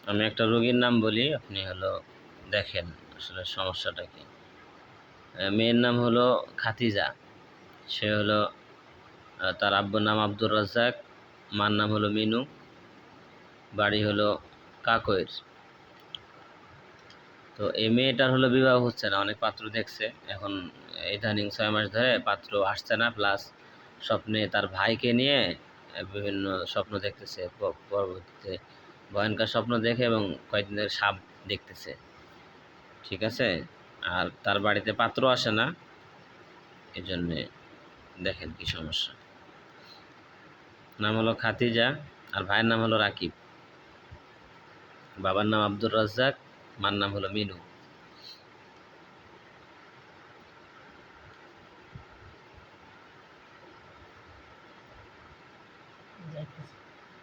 আমি একটা রোগীর নাম বলি, আপনি দেখেন আসলে সমস্যাটা কি। মেয়ের নাম খাতিজা। সে তার আব্বুর নাম আব্দুর রাজ্জাক, মার নাম মিনু, বাড়ি কাকইর। তো এই মেয়েটার বিবাহ হচ্ছে না, অনেক পাত্র দেখছে, এখন ইদানিং 6 মাস ধরে পাত্র আসছে না, প্লাস স্বপ্নে তার ভাইকে নিয়ে বিভিন্ন স্বপ্ন দেখতেছে, পরবর্তীতে ভয়ঙ্কর স্বপ্ন দেখে এবং কয়েকদিন ধরে সাপ দেখতেছে। ঠিক আছে, আর তার বাড়িতে পাত্র আসে না, এই জন্যে দেখেন কি সমস্যা। নাম খাতিজা, আর ভাইয়ের নাম রাকিব, বাবার নাম আব্দুর রাজ্জাক, মার নাম মিনু।